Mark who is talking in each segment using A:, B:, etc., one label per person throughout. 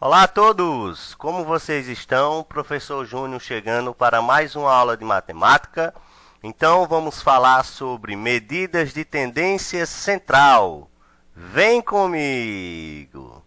A: Olá a todos! Como vocês estão? Professor Júnior chegando para mais uma aula de matemática. Então vamos falar sobre medidas de tendência central. Vem comigo!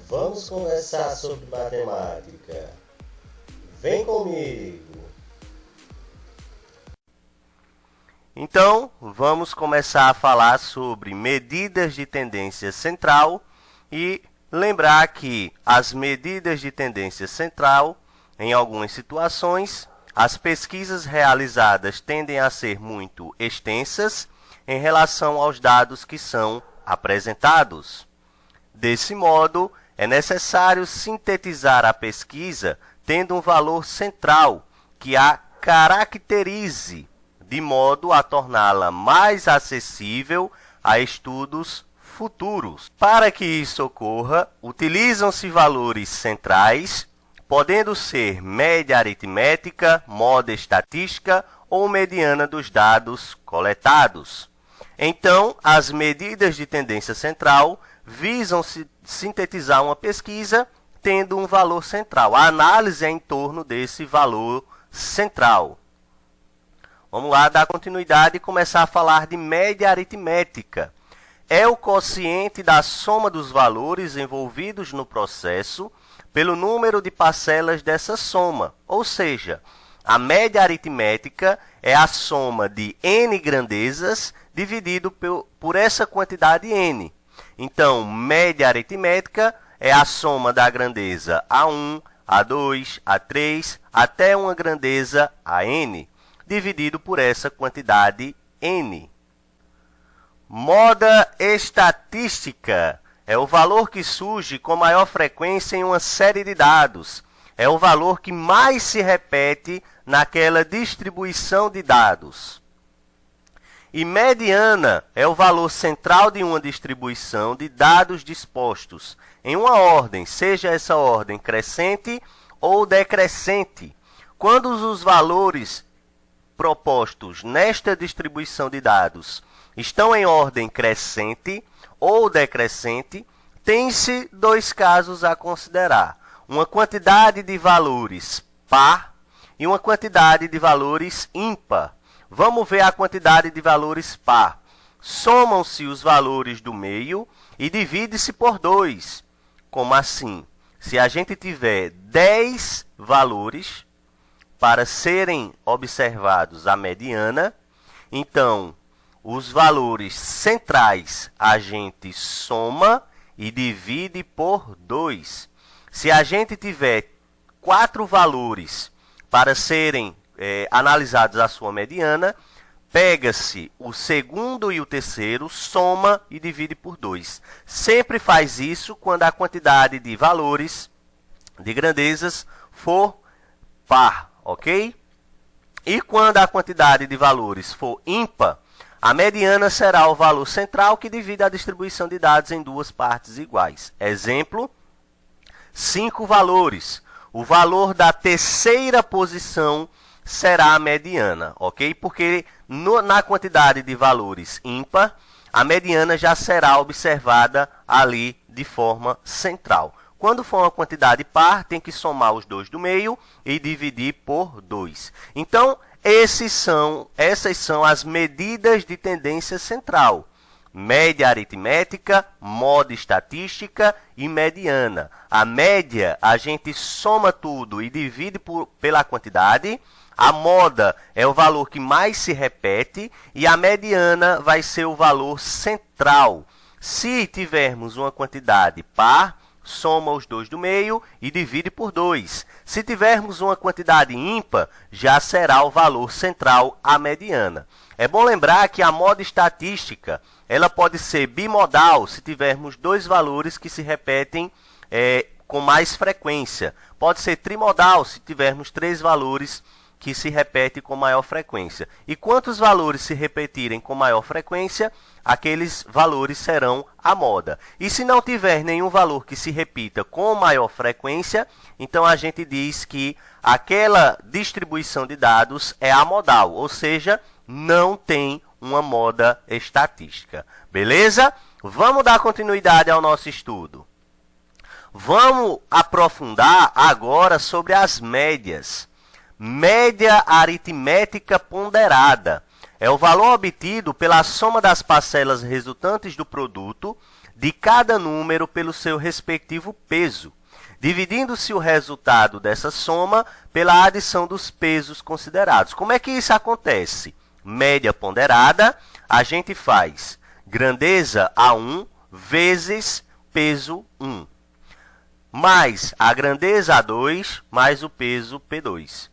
A: Vamos conversar sobre matemática. Vem comigo! Então, vamos começar a falar sobre medidas de tendência central e lembrar que as medidas de tendência central, em algumas situações, as pesquisas realizadas tendem a ser muito extensas em relação aos dados que são apresentados. Desse modo, é necessário sintetizar a pesquisa tendo um valor central que a caracterize, de modo a torná-la mais acessível a estudos futuros. Para que isso ocorra, utilizam-se valores centrais, podendo ser média aritmética, moda estatística ou mediana dos dados coletados. Então, as medidas de tendência central visam sintetizar uma pesquisa tendo um valor central. A análise é em torno desse valor central. Vamos lá, dar continuidade e começar a falar de média aritmética. É o quociente da soma dos valores envolvidos no processo pelo número de parcelas dessa soma. Ou seja, a média aritmética é a soma de n grandezas dividido por essa quantidade n. Então, média aritmética é a soma da grandeza A1, A2, A3, até uma grandeza AN, dividido por essa quantidade n. Moda estatística é o valor que surge com maior frequência em uma série de dados. É o valor que mais se repete naquela distribuição de dados. E mediana é o valor central de uma distribuição de dados dispostos em uma ordem, seja essa ordem crescente ou decrescente. Quando os valores propostos nesta distribuição de dados estão em ordem crescente ou decrescente, tem-se dois casos a considerar: uma quantidade de valores par e uma quantidade de valores ímpar. Vamos ver a quantidade de valores par. Somam-se os valores do meio e divide-se por 2. Como assim? Se a gente tiver 10 valores para serem observados a mediana, então os valores centrais a gente soma e divide por 2. Se a gente tiver 4 valores para serem analisados a sua mediana, pega-se o segundo e o terceiro, soma e divide por 2. Sempre faz isso quando a quantidade de valores, de grandezas, for par, ok? E quando a quantidade de valores for ímpar, a mediana será o valor central que divide a distribuição de dados em duas partes iguais. Exemplo, 5 valores. O valor da terceira posição será a mediana, ok? Porque na quantidade de valores ímpar, a mediana já será observada ali de forma central. Quando for uma quantidade par, tem que somar os dois do meio e dividir por 2. Então, essas são as medidas de tendência central: média aritmética, moda estatística e mediana. A média, a gente soma tudo e divide pela quantidade. A moda é o valor que mais se repete e a mediana vai ser o valor central. Se tivermos uma quantidade par, soma os dois do meio e divide por 2. Se tivermos uma quantidade ímpar, já será o valor central, a mediana. É bom lembrar que a moda estatística ela pode ser bimodal se tivermos dois valores que se repetem com mais frequência. Pode ser trimodal se tivermos 3 valores que se repete com maior frequência. E quantos valores se repetirem com maior frequência, aqueles valores serão a moda. E se não tiver nenhum valor que se repita com maior frequência, então a gente diz que aquela distribuição de dados é amodal, ou seja, não tem uma moda estatística. Beleza? Vamos dar continuidade ao nosso estudo. Vamos aprofundar agora sobre as médias. Média aritmética ponderada é o valor obtido pela soma das parcelas resultantes do produto de cada número pelo seu respectivo peso, dividindo-se o resultado dessa soma pela adição dos pesos considerados. Como é que isso acontece? Média ponderada, a gente faz grandeza A1 vezes peso 1, mais a grandeza A2 mais o peso P2,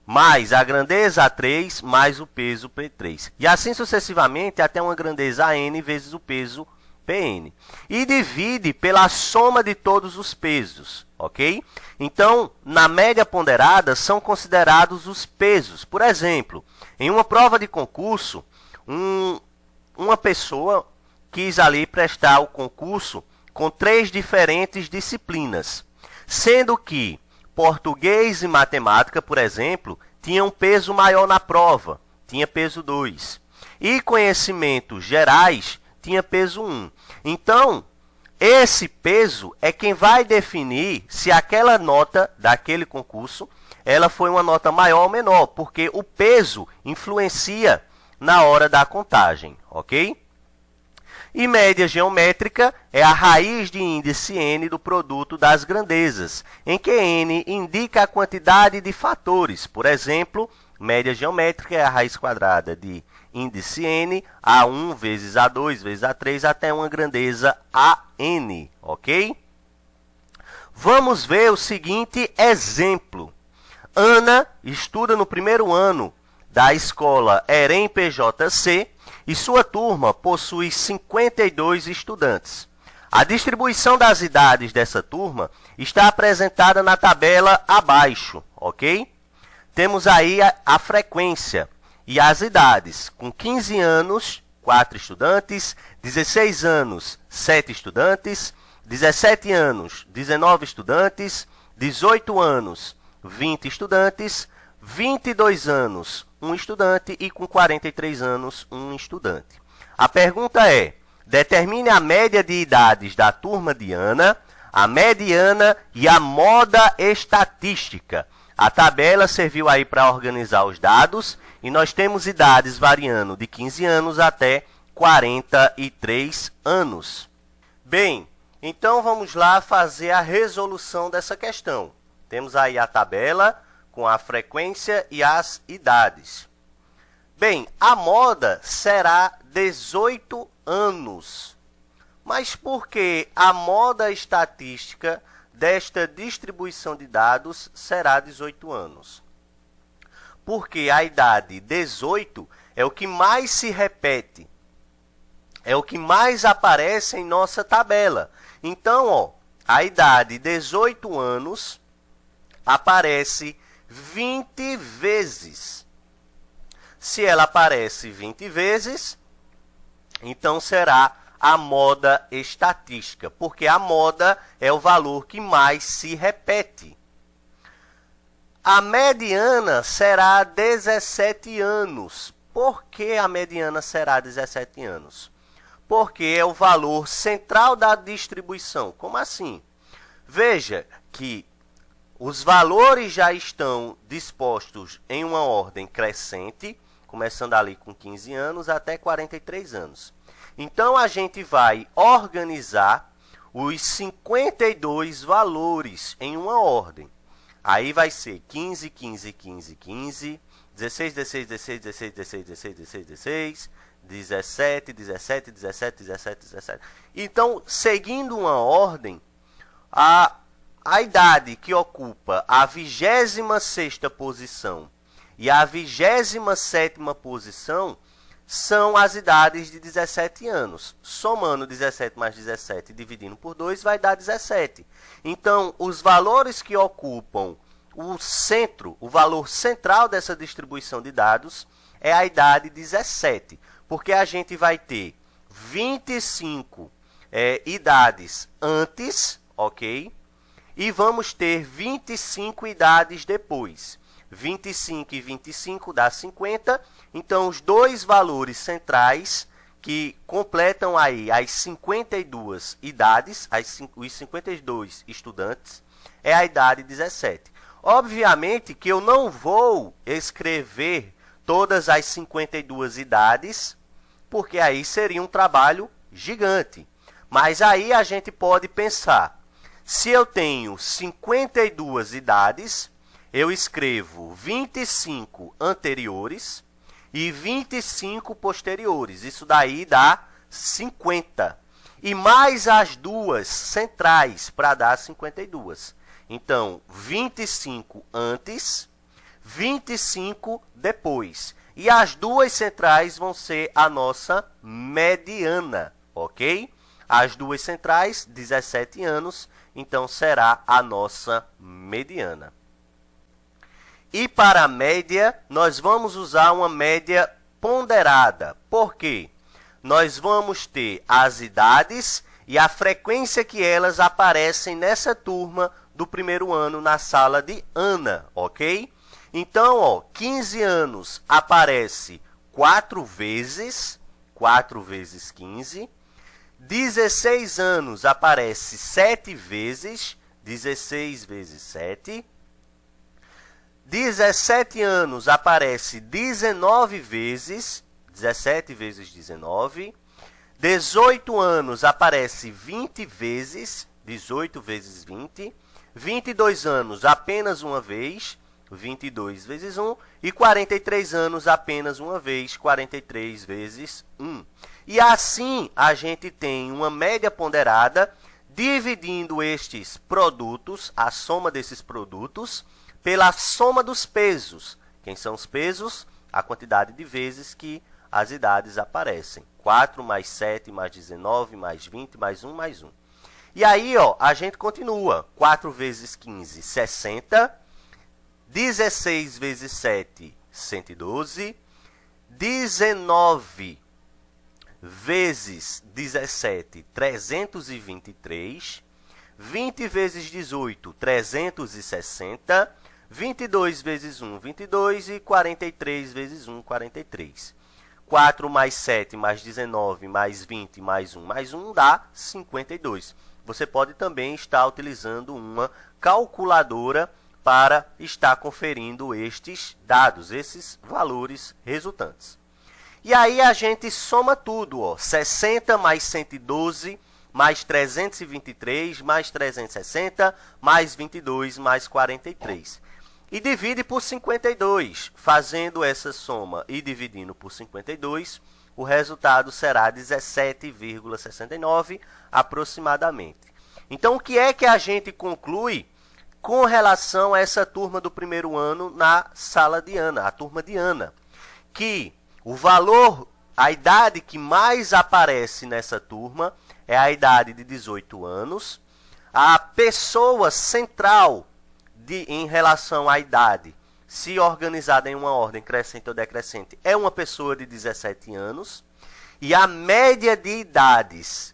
A: mais a grandeza A3 mais o peso P3. E assim sucessivamente até uma grandeza AN vezes o peso PN. E divide pela soma de todos os pesos, ok? Então, na média ponderada são considerados os pesos. Por exemplo, em uma prova de concurso, uma pessoa quis ali prestar o concurso com 3 diferentes disciplinas, sendo que português e matemática, por exemplo, tinham peso maior na prova, tinha peso 2. E conhecimentos gerais tinha peso 1. Então, esse peso é quem vai definir se aquela nota daquele concurso ela foi uma nota maior ou menor, porque o peso influencia na hora da contagem, ok? E média geométrica é a raiz de índice n do produto das grandezas, em que n indica a quantidade de fatores. Por exemplo, média geométrica é a raiz quadrada de índice n, A1 vezes A2 vezes A3, até uma grandeza AN, ok? Vamos ver o seguinte exemplo. Ana estuda no primeiro ano da escola EREM PJC e sua turma possui 52 estudantes. A distribuição das idades dessa turma está apresentada na tabela abaixo, ok? Temos aí a frequência e as idades. Com 15 anos, 4 estudantes, 16 anos, 7 estudantes, 17 anos, 19 estudantes, 18 anos, 20 estudantes, 22 anos, 1 estudante e com 43 anos, 1 estudante. A pergunta é: determine a média de idades da turma de Ana, a mediana e a moda estatística. A tabela serviu aí para organizar os dados e nós temos idades variando de 15 anos até 43 anos. Bem, então vamos lá fazer a resolução dessa questão. Temos aí a tabela com a frequência e as idades. Bem, a moda será 18 anos. Mas por que a moda estatística desta distribuição de dados será 18 anos? Porque a idade 18 é o que mais se repete, é o que mais aparece em nossa tabela. Então, ó, a idade 18 anos aparece 20 vezes. Se ela aparece 20 vezes, então será a moda estatística, porque a moda é o valor que mais se repete. A mediana será 17 anos. Por que a mediana será 17 anos? Porque é o valor central da distribuição. Como assim? Veja que os valores já estão dispostos em uma ordem crescente, começando ali com 15 anos até 43 anos. Então, a gente vai organizar os 52 valores em uma ordem. Aí vai ser 15, 15, 15, 15, 16, 16, 16, 16, 16, 16, 16, 16, 17, 17, 17, 17, 17. Então, seguindo uma ordem, a idade que ocupa a 26ª posição e a 27ª posição são as idades de 17 anos. Somando 17 mais 17 e dividindo por 2 vai dar 17. Então, os valores que ocupam o centro, o valor central dessa distribuição de dados é a idade 17, porque a gente vai ter 25 idades antes, ok? E vamos ter 25 idades depois. 25 e 25 dá 50. Então, os dois valores centrais que completam aí as 52 idades, os 52 estudantes, é a idade 17. Obviamente que eu não vou escrever todas as 52 idades, porque aí seria um trabalho gigante. Mas aí a gente pode pensar, se eu tenho 52 idades, eu escrevo 25 anteriores e 25 posteriores. Isso daí dá 50. E mais as duas centrais para dar 52. Então, 25 antes, 25 depois. E as duas centrais vão ser a nossa mediana, ok? As duas centrais, 17 anos, então será a nossa mediana. E para a média, nós vamos usar uma média ponderada. Por quê? Nós vamos ter as idades e a frequência que elas aparecem nessa turma do primeiro ano na sala de Ana, ok? Então, ó, 15 anos aparece 4 vezes 15. 16 anos aparece 7 vezes, 16 vezes 7. 17 anos aparece 19 vezes, 17 vezes 19. 18 anos aparece 20 vezes, 18 vezes 20. 22 anos apenas uma vez, 22 vezes 1. E 43 anos apenas uma vez, 43 vezes 1. E assim a gente tem uma média ponderada dividindo estes produtos, a soma desses produtos, pela soma dos pesos. Quem são os pesos? A quantidade de vezes que as idades aparecem. 4 mais 7 mais 19 mais 20 mais 1 mais 1. E aí, ó, a gente continua. 4 vezes 15, 60. 16 vezes 7, 112. 19 vezes 17, 323. 20 vezes 18, 360. 22 vezes 1, 22. E 43 vezes 1, 43. 4 mais 7 mais 19 mais 20 mais 1 dá 52. Você pode também estar utilizando uma calculadora para estar conferindo estes dados, esses valores resultantes. E aí a gente soma tudo, ó, 60 mais 112 mais 323 mais 360 mais 22 mais 43. E divide por 52. Fazendo essa soma e dividindo por 52, o resultado será 17,69 aproximadamente. Então, o que é que a gente conclui com relação a essa turma do primeiro ano na sala de Ana, a turma de Ana? Que o valor, a idade que mais aparece nessa turma é a idade de 18 anos. A pessoa central em relação à idade, se organizada em uma ordem crescente ou decrescente, é uma pessoa de 17 anos. E a média de idades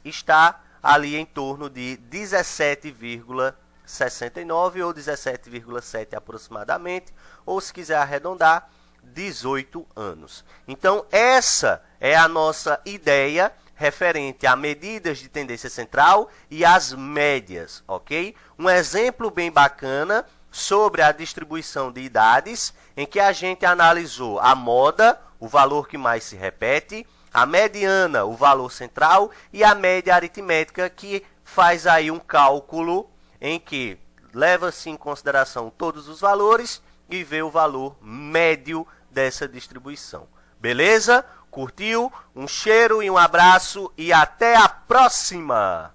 A: está ali em torno de 17,69 ou 17,7 aproximadamente, ou se quiser arredondar, 18 anos. Então, essa é a nossa ideia referente a medidas de tendência central e as médias, ok? Um exemplo bem bacana sobre a distribuição de idades, em que a gente analisou a moda, o valor que mais se repete, a mediana, o valor central, e a média aritmética, que faz aí um cálculo em que leva-se em consideração todos os valores e vê o valor médio dessa distribuição. Beleza? Curtiu? Um cheiro e um abraço e até a próxima!